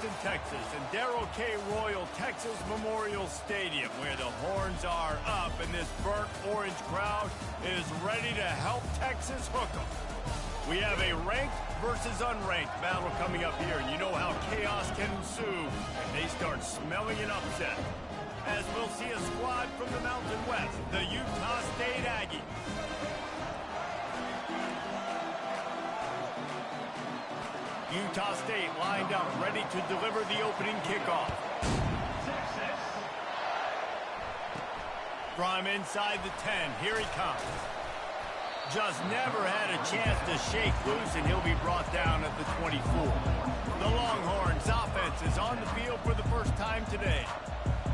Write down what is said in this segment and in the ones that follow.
In Texas and Darrell K. Royal Texas Memorial Stadium, where the horns are up and this burnt orange crowd is ready to help Texas hook 'em. We have a ranked versus unranked battle coming up here, and you know how chaos can ensue if they start smelling an upset. As we'll see a squad from the Mountain West, the Utah State Aggies. Utah State lined up, ready to deliver the opening kickoff. From inside the 10, here he comes. Just never had a chance to shake loose, and he'll be brought down at the 24. The Longhorns offense is on the field for the first time today.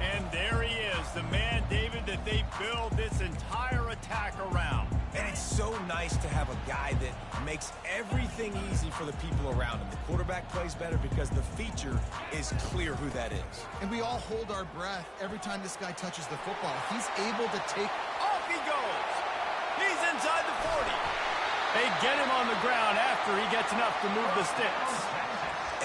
And there he is, the man, David, that they build this entire attack around. And it's so nice to have a guy that makes everything easy for the people around him. The quarterback plays better because the feature is clear who that is. And we all hold our breath every time this guy touches the football. He's able to take... Off he goes! He's inside the 40. They get him on the ground after he gets enough to move the sticks.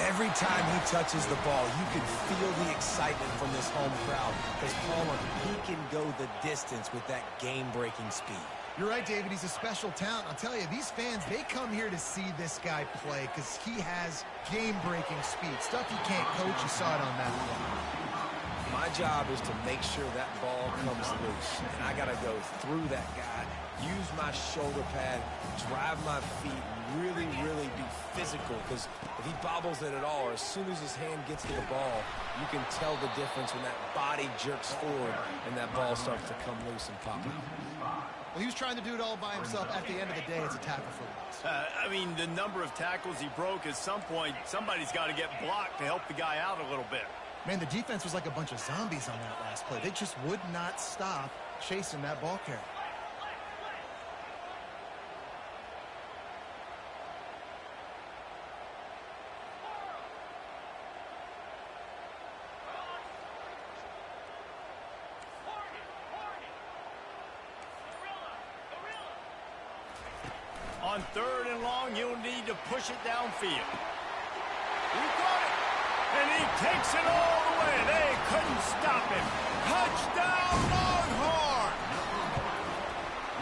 Every time he touches the ball, you can feel the excitement from this home crowd. Because Palmer, he can go the distance with that game-breaking speed. You're right, David. He's a special talent. I'll tell you, these fans, they come here to see this guy play because he has game-breaking speed. Stuff you can't coach. You saw it on that one. My job is to make sure that ball comes loose. And I got to go through that guy, use my shoulder pad, drive my feet, really be physical. Because if he bobbles it at all, or as soon as his hand gets to the ball, you can tell the difference when that body jerks forward and that ball starts to come loose and pop out. Well, he was trying to do it all by himself. At the end of the day, it's a tackle for loss. I mean, the number of tackles he broke, at some point, somebody's got to get blocked to help the guy out a little bit. Man, the defense was like a bunch of zombies on that last play. They just would not stop chasing that ball carrier. On 3rd and long, you'll need to push it downfield. He got it, and he takes it all the way. They couldn't stop him. Touchdown, Longhorn!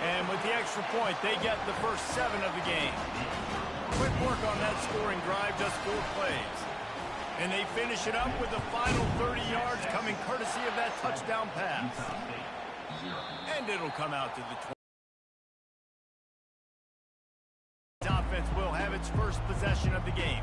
And with the extra point, they get the first 7 of the game. Quick work on that scoring drive, just 4 plays. And they finish it up with the final 30 yards coming courtesy of that touchdown pass. And it'll come out to the 20. Offense will have its first possession of the game.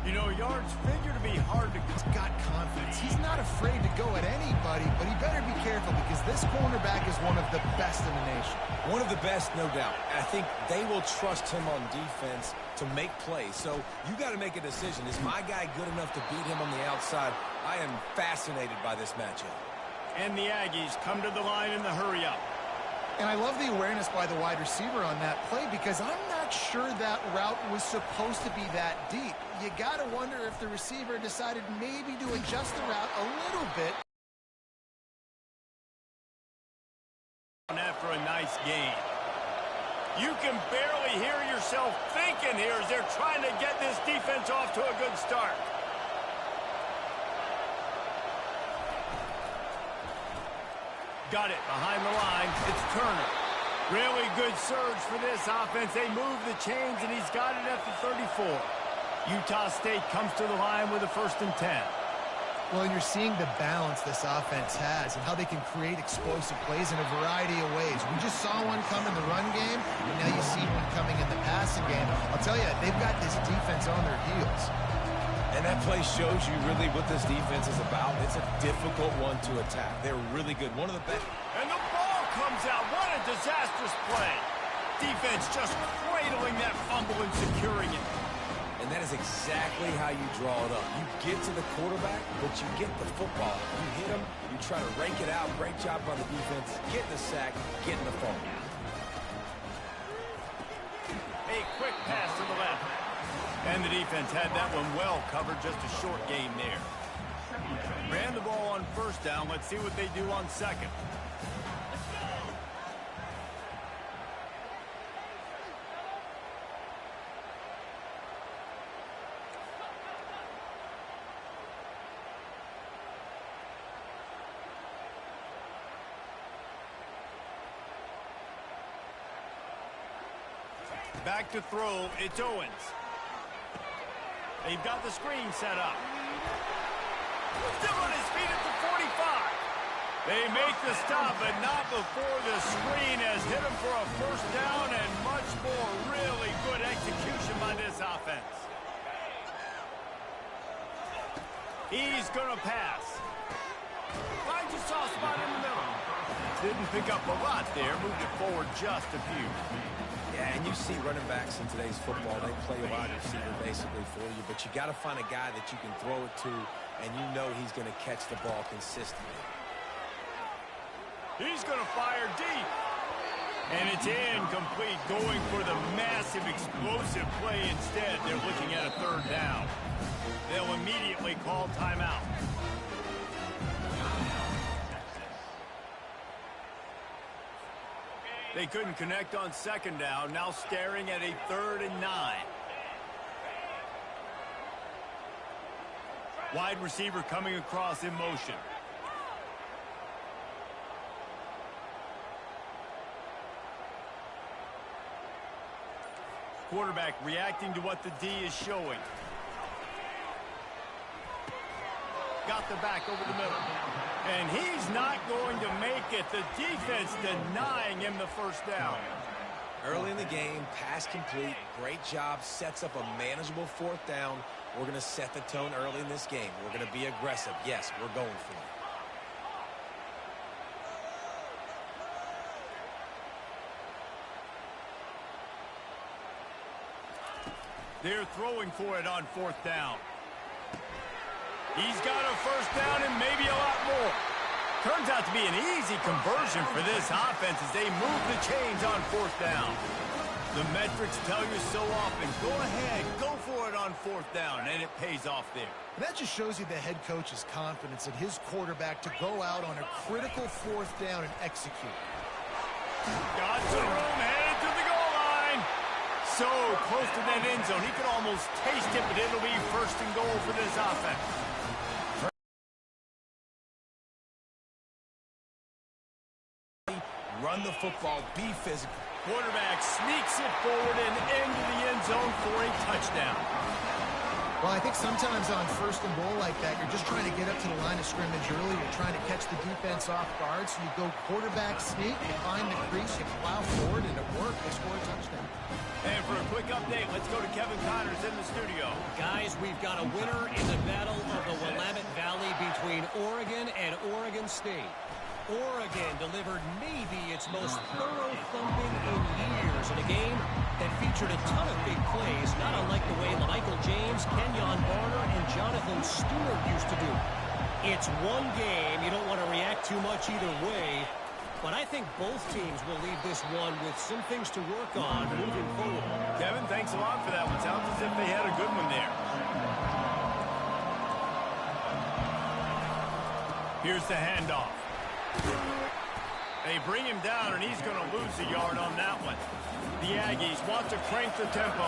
You know, yards figure to be hard to... He's got confidence. He's not afraid to go at anybody, but he better be careful because this cornerback is one of the best in the nation. One of the best, no doubt. And I think they will trust him on defense to make plays. So you got to make a decision. Is my guy good enough to beat him on the outside? I am fascinated by this matchup. And the Aggies come to the line in the hurry-up. And I love the awareness by the wide receiver on that play because I'm not sure that route was supposed to be that deep. You got to wonder if the receiver decided maybe to adjust the route a little bit. After a nice game. You can barely hear yourself thinking here as they're trying to get this defense off to a good start. Got it behind the line. It's Turner. Really good surge for this offense. They move the chains, and he's got it at the 34. Utah State comes to the line with a 1st and 10. Well, and you're seeing the balance this offense has and how they can create explosive plays in a variety of ways. We just saw one come in the run game, and now you see one coming in the passing game. I'll tell you, they've got this defense on their heels. And that play shows you really what this defense is about. It's a difficult one to attack. They're really good. One of the best. And the ball comes out. What a disastrous play. Defense just cradling that fumble and securing it. And that is exactly how you draw it up. You get to the quarterback, but you get the football. You hit him, you try to rank it out. Great job by the defense. Getting the sack, getting the fumble. A quick pass to the left. And the defense had that one well covered, just a short gain there. Ran the ball on 1st down. Let's see what they do on 2nd. back to throw. It's Owens. They've got the screen set up. Still on his feet at the 45. They make the stop, but not before the screen has hit him for a first down and much more. Really good execution by this offense. He's going to pass. Finds a soft spot in the middle. Didn't pick up a lot there. Moved it forward just a few. Yeah, and you see running backs in today's football, they play a wide receiver basically for you, but you got to find a guy that you can throw it to, and you know he's going to catch the ball consistently. He's going to fire deep. And it's incomplete, going for the massive, explosive play instead. They're looking at a third down. They'll immediately call timeout. They couldn't connect on second down, now staring at a 3rd and 9. Wide receiver coming across in motion. Quarterback reacting to what the D is showing. Got the back over the middle. And he's not going to make it. The defense denying him the first down. Early in the game, pass complete. Great job. Sets up a manageable 4th down. We're going to set the tone early in this game. We're going to be aggressive. Yes, we're going for it. They're throwing for it on 4th down. He's got a first down and maybe a lot more. Turns out to be an easy conversion for this offense as they move the chains on 4th down. The metrics tell you so often, go ahead, go for it on 4th down, and it pays off there. And that just shows you the head coach's confidence in his quarterback to go out on a critical 4th down and execute. Got some room, headed to the goal line. So close to that end zone, he could almost taste it, but it'll be 1st and goal for this offense. Run the football, be physical. Quarterback sneaks it forward and into the end zone for a touchdown. Well, I think sometimes on 1st and goal like that, you're just trying to get up to the line of scrimmage early. You're trying to catch the defense off guard. So you go quarterback sneak, you find the crease, you plow forward, and it worked. They score a touchdown. And for a quick update, let's go to Kevin Connors in the studio. Guys, we've got a winner in the battle of the Willamette Valley between Oregon and Oregon State. Oregon delivered maybe its most thorough thumping in years in a game that featured a ton of big plays, not unlike the way Michael James, Kenyon Barner, and Jonathan Stewart used to do. It's one game. You don't want to react too much either way, but I think both teams will leave this one with some things to work on moving forward. Kevin, thanks a lot for that one. Sounds as if they had a good one there. Here's the handoff. They bring him down, and he's going to lose a yard on that one. The Aggies want to crank the tempo.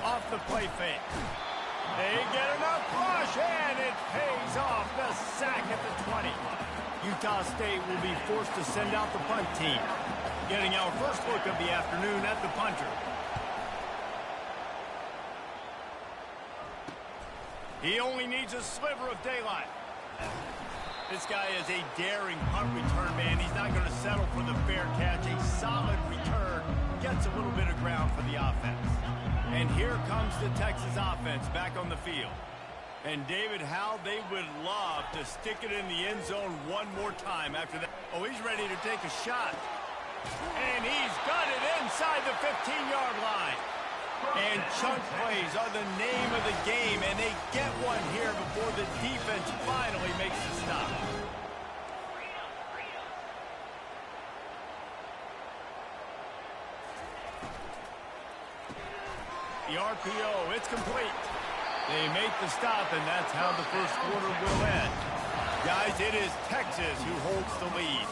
Off the play fake. They get enough rush, and it pays off. The sack at the 20. Utah State will be forced to send out the punt team. Getting our first look of the afternoon at the punter. He only needs a sliver of daylight. This guy is a daring punt return man. He's not going to settle for the fair catch. A solid return gets a little bit of ground for the offense. And here comes the Texas offense back on the field. And David, how they would love to stick it in the end zone one more time after that. Oh, he's ready to take a shot. And he's got it inside the 15-yard line. And chunk plays are the name of the game, and they get one here before the defense finally makes the stop. The RPO, it's complete. They make the stop, and that's how the first quarter will end. Guys, it is Texas who holds the lead.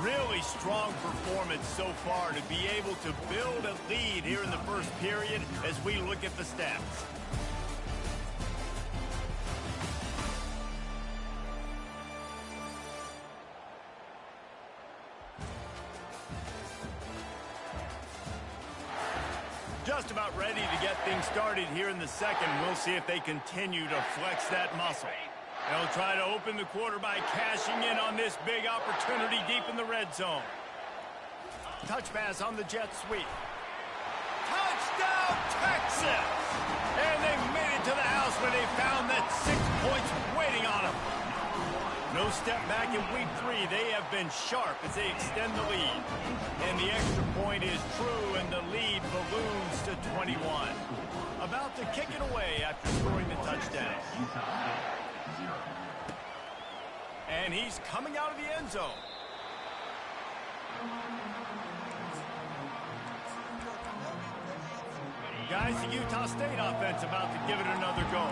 Really strong performance so far to be able to build a lead here in the first period as we look at the stats. Just about ready to get things started here in the second. We'll see if they continue to flex that muscle. They'll try to open the quarter by cashing in on this big opportunity deep in the red zone. Touch pass on the jet sweep. Touchdown, Texas! And they made it to the house when they found that 6 points waiting on them. No step back in week 3. They have been sharp as they extend the lead. And the extra point is true, and the lead balloons to 21. About to kick it away after scoring the touchdown. And he's coming out of the end zone. Guys, the Utah State offense about to give it another go.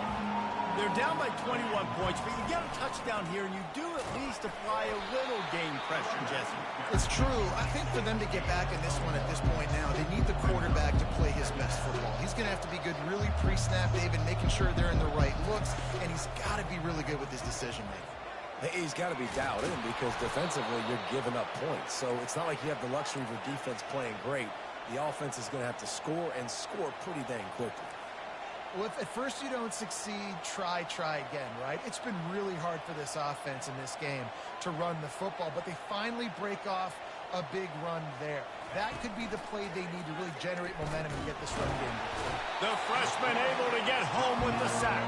They're down by 21 points, but you get a touchdown here, and you do at least apply a little game pressure, Jesse. It's true. I think for them to get back in this one at this point now, they need the quarterback to play his best football. He's going to have to be good really pre-snap, David, making sure they're in the right looks, and he's got to be really good with his decision-making. He's got to be dialed in because defensively you're giving up points. So it's not like you have the luxury of your defense playing great. The offense is going to have to score and score pretty dang quickly. Well, if at first you don't succeed, try again, right? It's been really hard for this offense in this game to run the football, but they finally break off a big run there. That could be the play they need to really generate momentum and get this run game. The freshman able to get home with the sack.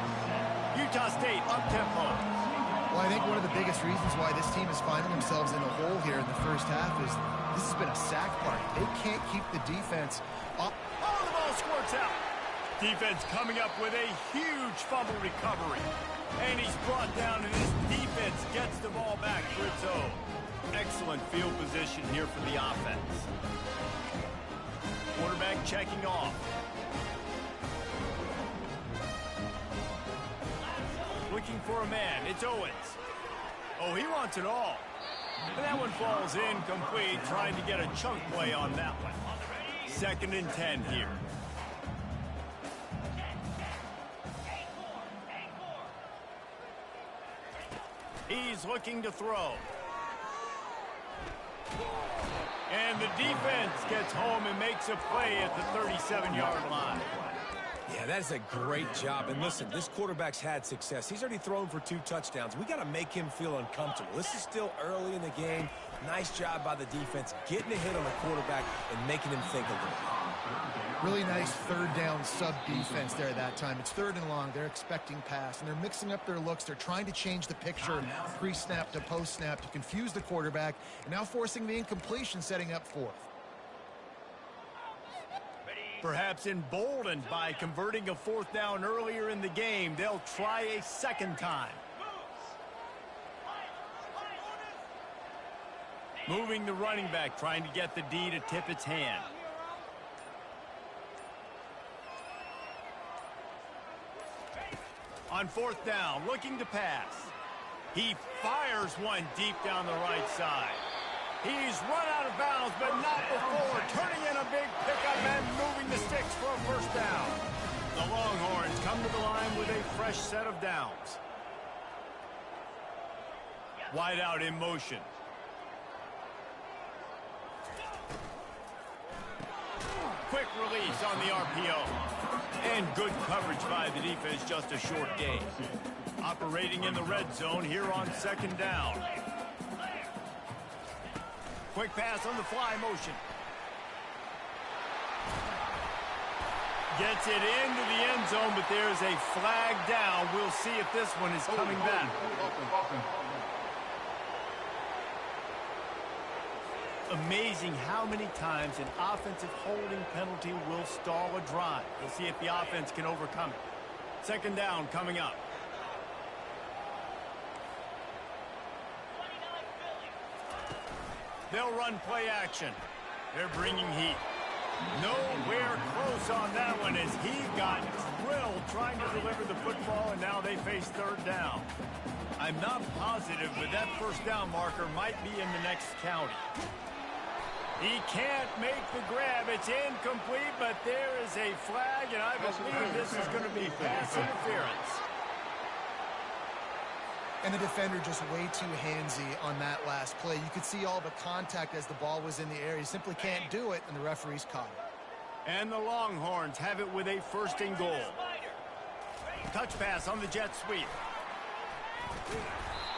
Utah State up-tempo. Well, I think one of the biggest reasons why this team is finding themselves in a hole here in the first half is this has been a sack party. They can't keep the defense up. Oh, the ball squirts out. Defense coming up with a huge fumble recovery. And he's brought down, and this defense gets the ball back for its own. Excellent field position here for the offense. Quarterback checking off. Looking for a man. It's Owens. Oh, he wants it all. And that one falls incomplete, trying to get a chunk play on that one. 2nd and 10 here. He's looking to throw. And the defense gets home and makes a play at the 37-yard line. Yeah, that is a great job. And listen, this quarterback's had success. He's already thrown for 2 touchdowns. We got to make him feel uncomfortable. This is still early in the game. Nice job by the defense, getting a hit on the quarterback and making him think a little bit. Really nice 3rd down sub-defense there that time. It's 3rd and long. They're expecting pass, and they're mixing up their looks. They're trying to change the picture pre-snap to post-snap to confuse the quarterback, and now forcing the incompletion, setting up 4th. Perhaps emboldened by converting a 4th down earlier in the game, they'll try a 2nd time. Moving the running back, trying to get the D to tip its hand. On 4th down, looking to pass. He fires one deep down the right side. He's run out of bounds, but not before. Turning in a big pickup and moving the sticks for a 1st down. The Longhorns come to the line with a fresh set of downs. Wide out in motion. Quick release on the RPO. And good coverage by the defense, just a short gain. Operating in the red zone here on 2nd down. Quick pass on the fly motion. Gets it into the end zone, but there's a flag down. We'll see if this one is coming back. Amazing how many times an offensive holding penalty will stall a drive. We'll see if the offense can overcome it. 2nd down coming up. They'll run play action. They're bringing heat. Nowhere close on that one as he got drilled trying to deliver the football, and now they face 3rd down. I'm not positive, but that 1st down marker might be in the next county. He can't make the grab. It's incomplete, but there is a flag, and I believe this is going to be pass interference. And the defender just way too handsy on that last play. You could see all the contact as the ball was in the air. He simply can't do it, and the referee's caught it. And the Longhorns have it with a first and goal. Touch pass on the jet sweep.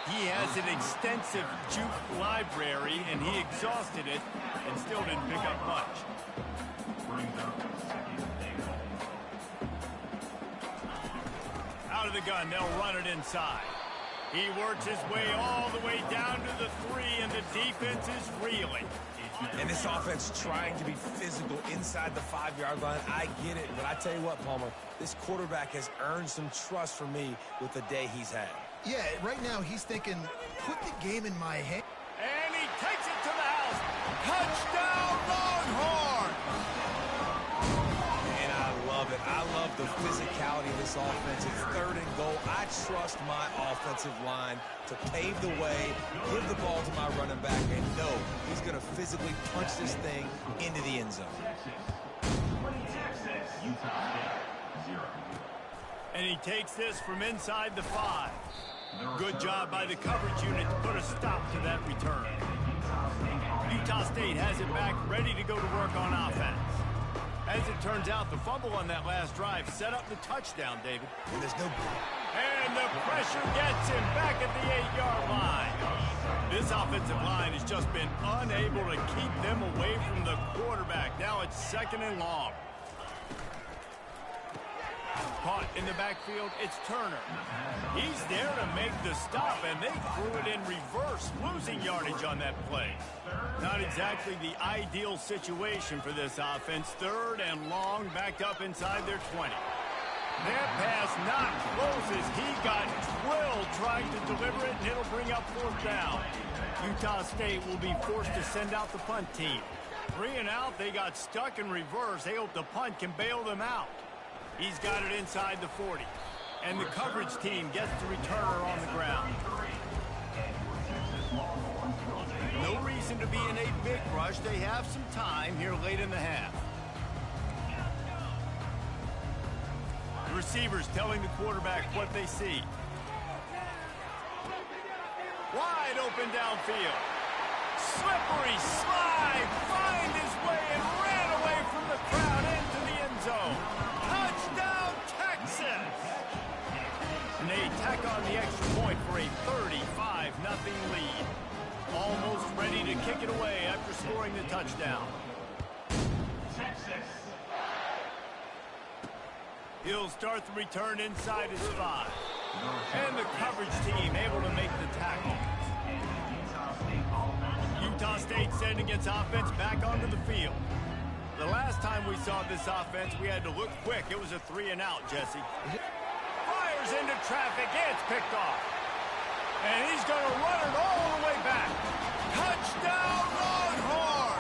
He has an extensive juke library, and he exhausted it and still didn't pick up much. Out of the gun, they'll run it inside. He works his way all the way down to the 3, and the defense is reeling. And this offense trying to be physical inside the 5-yard line. I get it, but I tell you what, Palmer, this quarterback has earned some trust from me with the day he's had. Yeah, right now he's thinking, put the game in my hand. And he takes it to the house. Touchdown, Longhorn! And I love it. I love the physicality of this offense. It's 3rd and goal. I trust my offensive line to pave the way, give the ball to my running back, and know he's going to physically punch this thing into the end zone. And he takes this from inside the 5. Good job by the coverage unit to put a stop to that return. Utah State has it back, ready to go to work on offense. As it turns out, the fumble on that last drive set up the touchdown, David. And there's no... And the pressure gets him back at the 8-yard line. This offensive line has just been unable to keep them away from the quarterback. Now it's 2nd and long. Caught in the backfield, it's Turner. He's there to make the stop, and they threw it in reverse, losing yardage on that play. Not exactly the ideal situation for this offense. 3rd and long, backed up inside their 20. That pass not close as he got drilled trying to deliver it, and it'll bring up 4th down. Utah State will be forced to send out the punt team. 3 and out, they got stuck in reverse. They hope the punt can bail them out. He's got it inside the 40. And the coverage team gets the returner on the ground. No reason to be in a big rush. They have some time here late in the half. The receivers telling the quarterback what they see. Wide open downfield. Slippery slide. Find his way and ran away from the crowd into the end zone. Touchdown, Texas! And they tack on the extra point for a 35-0 lead. Almost ready to kick it away after scoring the touchdown. He'll start the return inside his 5. And the coverage team able to make the tackle. Utah State sending its offense back onto the field. The last time we saw this offense, we had to look quick. It was a 3 and out, Jesse. Fires into traffic. It's picked off. And he's going to run it all the way back. Touchdown, Longhorn!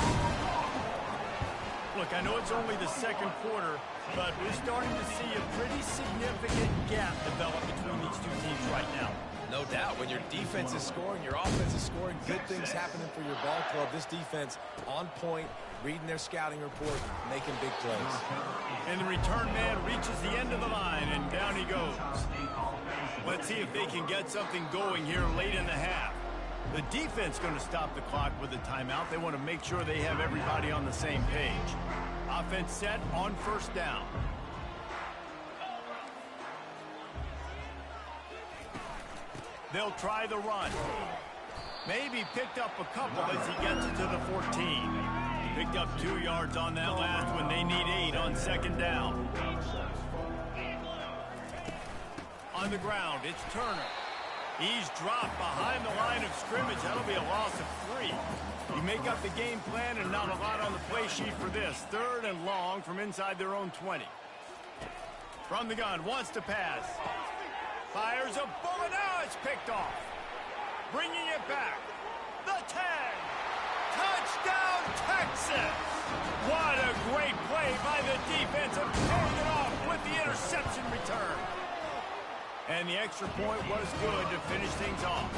Look, I know it's only the 2nd quarter, but we're starting to see a pretty significant gap develop between these two teams right now. No doubt. When your defense is scoring, your offense is scoring, good things happening for your ball club. This defense on point, reading their scouting report, making big plays. And the return man reaches the end of the line, and down he goes. Let's see if they can get something going here late in the half. The defense going to stop the clock with a timeout. They want to make sure they have everybody on the same page. Offense set on 1st down. They'll try the run. Maybe picked up a couple as he gets it to the 14. Picked up 2 yards on that last one. They need 8 on 2nd down. On the ground, it's Turner. He's dropped behind the line of scrimmage. That'll be a loss of 3. You make up the game plan and not a lot on the play sheet for this. 3rd and long from inside their own 20. From the gun, wants to pass. Fires a bullet. Now it's picked off. Bringing it back. The 10. Touchdown, Texas. What a great play by the defense and paying it off with the interception return. And the extra point was good to finish things off.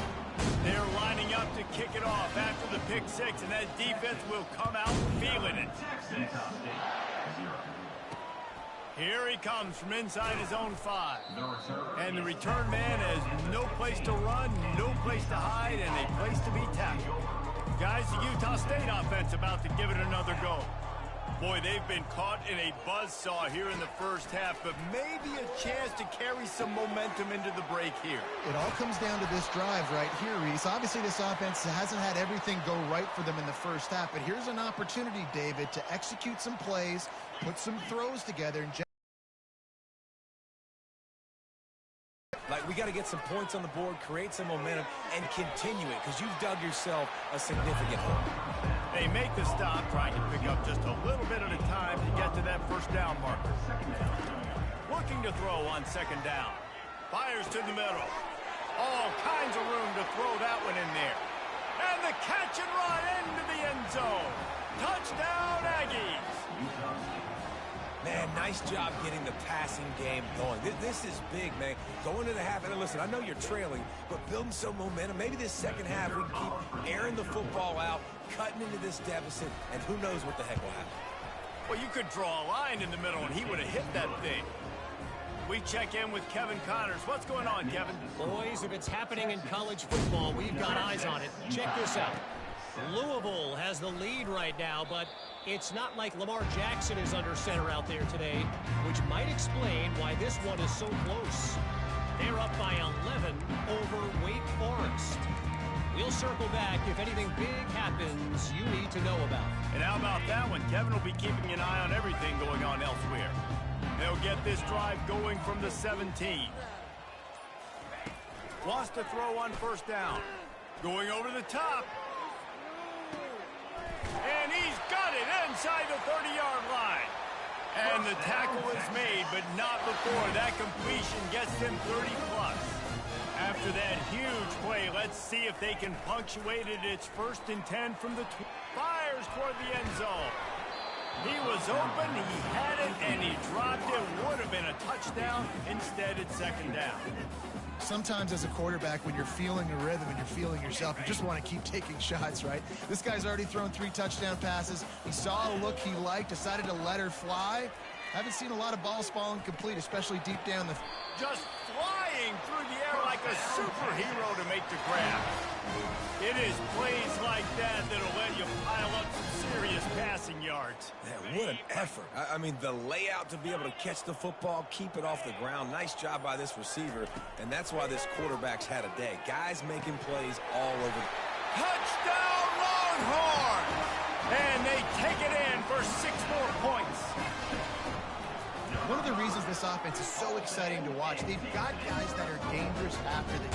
They're lining up to kick it off after the pick 6, and that defense will come out feeling it. Here he comes from inside his own 5. And the return man has no place to run, no place to hide, and a place to be tackled. Guys, the Utah State offense about to give it another go. Boy, they've been caught in a buzzsaw here in the first half, but maybe a chance to carry some momentum into the break here. It all comes down to this drive right here, Reese. Obviously, this offense hasn't had everything go right for them in the first half, but here's an opportunity, David, to execute some plays, put some throws together, and like, we got to get some points on the board, create some momentum, and continue it, because you've dug yourself a significant hole. They make the stop, trying to pick up just a little bit at a time to get to that first down marker. Looking to throw on second down. Fires to the middle. All kinds of room to throw that one in there. And the catch and run into the end zone. Touchdown, Aggies. Man, nice job getting the passing game going. This is big, man. Going to the half, and listen, I know you're trailing, but building some momentum. Maybe this second half we can keep airing the football out, cutting into this deficit, and who knows what the heck will happen. Well, you could draw a line in the middle, and he would have hit that thing. We check in with Kevin Connors. What's going on, Kevin? Boys, if it's happening in college football, we've got eyes on it. Check this out. Louisville has the lead right now, but it's not like Lamar Jackson is under center out there today, which might explain why this one is so close. They're up by 11 over Wake Forest. We'll circle back if anything big happens you need to know about. And how about that one? Kevin will be keeping an eye on everything going on elsewhere. They'll get this drive going from the 17. Wants to throw on first down. Going over the top. And he's got it inside the 30-yard line. And the tackle is made, but not before that completion gets him 30-plus. After that huge play, let's see if they can punctuate it. It's 1st and 10 from the fires toward the end zone. He was open, he had it, and he dropped it. Would have been a touchdown. Instead, it's second down. sometimes as a quarterback, when you're feeling the rhythm and you're feeling yourself, you just want to keep taking shots, right? This guy's already thrown 3 touchdown passes. He saw a look he liked, decided to let her fly. Haven't seen a lot of balls falling complete, especially deep down the... Just flying through the air like a superhero to make the grab. It is plays like that that'll let you pile up some serious passing yards. Man, what an effort. I mean, the layout to be able to catch the football, keep it off the ground. Nice job by this receiver, and that's why this quarterback's had a day. Guys making plays all over. Touchdown, Longhorn! And they take it in for 6 more points. One of the reasons this offense is so exciting to watch, they've got guys that are dangerous after the